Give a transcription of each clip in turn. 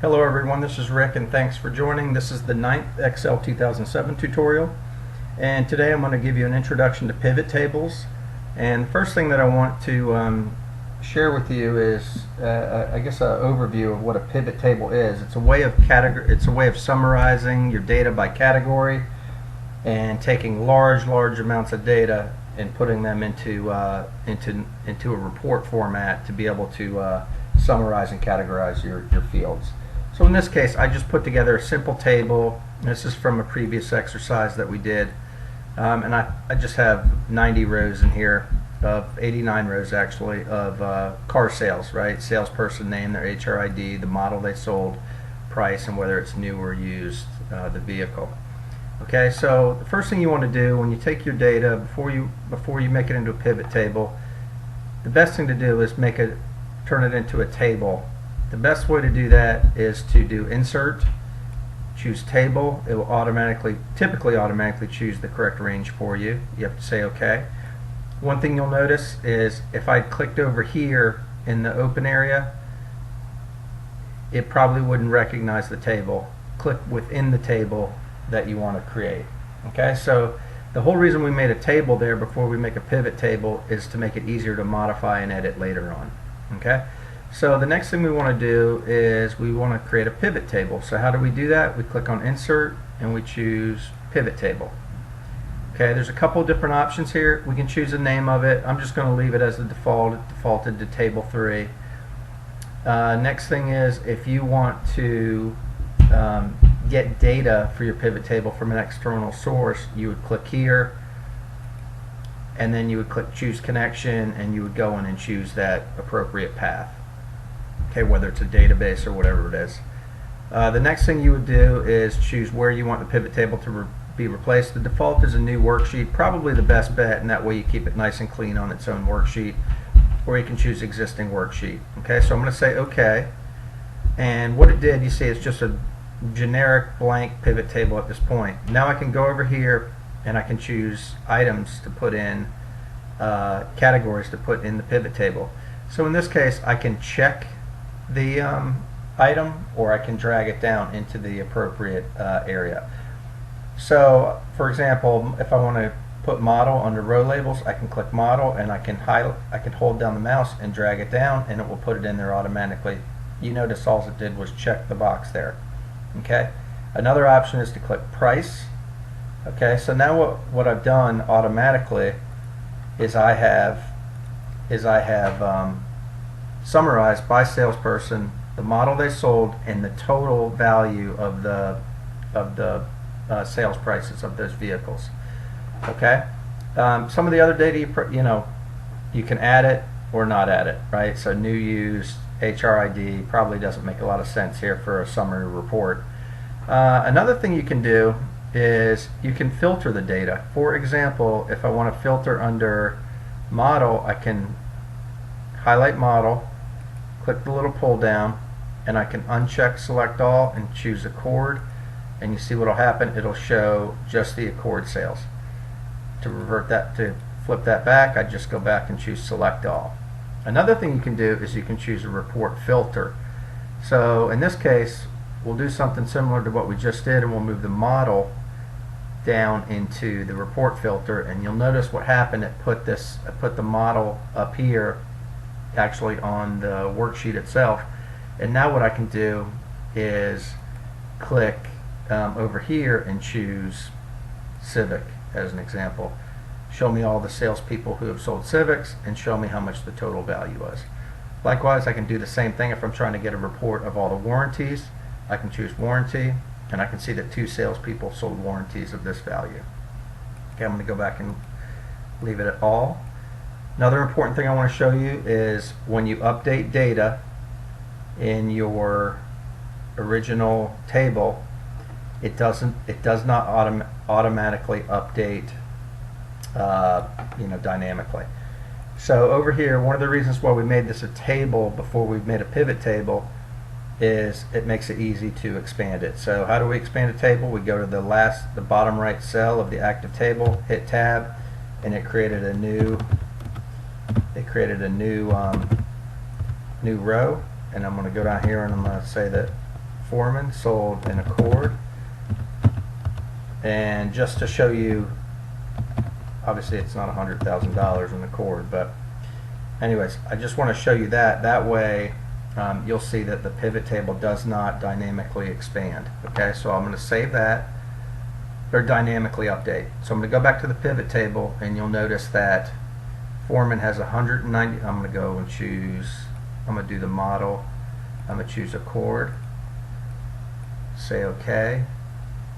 Hello everyone, this is Rick and thanks for joining. This is the 9th Excel 2007 tutorial, and today I'm going to give you an introduction to pivot tables. And the first thing that I want to share with you is I guess an overview of what a pivot table is. It's a way of summarizing your data by category and taking large amounts of data and putting them into a report format to be able to summarize and categorize your fields. So in this case, I just put together a simple table. This is from a previous exercise that we did, and I just have 90 rows in here, of 89 rows actually, of car sales, right? Salesperson name, their HRID, the model they sold, price, and whether it's new or used, the vehicle. Okay, so the first thing you want to do when you take your data, before you make it into a pivot table, the best thing to do is turn it into a table. The best way to do that is to do insert, choose table. It will typically automatically choose the correct range for you. You have to say OK. One thing you'll notice is if I clicked over here in the open area, it probably wouldn't recognize the table. Click within the table that you want to create. Okay, so the whole reason we made a table there before we make a pivot table is to make it easier to modify and edit later on. Okay, so the next thing we want to do is we want to create a pivot table. So how do we do that? We click on insert and we choose pivot table. Okay, there's a couple different options here. We can choose the name of it. I'm just going to leave it as the default. It defaulted to table 3. Next thing is, if you want to get data for your pivot table from an external source, you would click here and then you would click choose connection and you would go in and choose that appropriate path. Okay, whether it's a database or whatever it is. The next thing you would do is choose where you want the pivot table to be replaced. The default is a new worksheet, probably the best bet, and that way you keep it nice and clean on its own worksheet, or you can choose existing worksheet. Okay, so I'm going to say OK, and what it did, you see, it's just a generic blank pivot table at this point. Now I can go over here and I can choose items to put in, categories to put in the pivot table. So in this case, I can check the item, or I can drag it down into the appropriate area. So for example, if I want to put model under row labels, I can click model and I can hold down the mouse and drag it down and it will put it in there automatically. You notice all it did was check the box there. Okay, another option is to click price. Okay, so now what I've done automatically is I have summarized by salesperson the model they sold and the total value of the sales prices of those vehicles. Okay, some of the other data you can add it or not add it, right? So new, used, HRID probably doesn't make a lot of sense here for a summary report. Another thing you can do is you can filter the data. For example, if I want to filter under model, I can highlight model, click the little pull down, and I can uncheck select all and choose Accord, and you see what will happen. It'll show just the Accord sales. To flip that back, I just go back and choose select all. Another thing you can do is you can choose a report filter. So in this case, we'll do something similar to what we just did, and we'll move the model down into the report filter, and you'll notice what happened. It put the model up here, actually on the worksheet itself. And now what I can do is click over here and choose Civic as an example. Show me all the salespeople who have sold Civics and show me how much the total value was. Likewise, I can do the same thing if I'm trying to get a report of all the warranties. I can choose warranty and I can see that 2 salespeople sold warranties of this value. Okay, I'm going to go back and leave it at all. Another important thing I want to show you is when you update data in your original table, it does not automatically update dynamically. So over here, one of the reasons why we made this a table before we made a pivot table is it makes it easy to expand it. So how do we expand a table? We go to the bottom right cell of the active table, hit tab, and it created a new new row, and I'm going to go down here and I'm going to say that Foreman sold an Accord. And just to show you, obviously it's not $100,000 in Accord, but anyways, I just want to show you that way you'll see that the pivot table does not dynamically expand. Okay, so I'm going to save that, or dynamically update. So I'm going to go back to the pivot table, and you'll notice that Foreman has 190. I'm going to go and choose, I'm going to do the model, I'm going to choose Accord, say OK,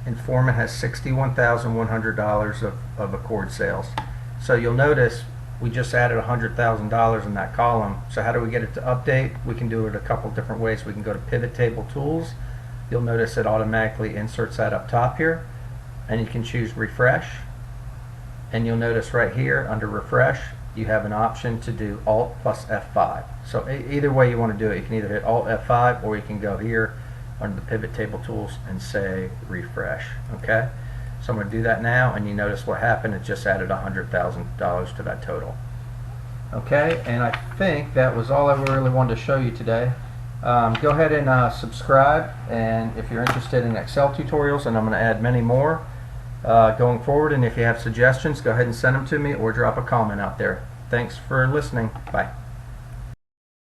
and Foreman has $61,100 of Accord sales. So you'll notice we just added $100,000 in that column. So how do we get it to update? We can do it a couple different ways. We can go to Pivot Table Tools. You'll notice it automatically inserts that up top here, and you can choose Refresh. And you'll notice right here under Refresh, you have an option to do Alt plus F5. So either way you want to do it, you can either hit Alt F5, or you can go here under the Pivot Table Tools and say Refresh. Okay? So I'm going to do that now, and you notice what happened. It just added $100,000 to that total. Okay, and I think that was all I really wanted to show you today. Go ahead and subscribe, and if you're interested in Excel tutorials, and I'm going to add many more going forward, and if you have suggestions, go ahead and send them to me or drop a comment out there. Thanks for listening. Bye.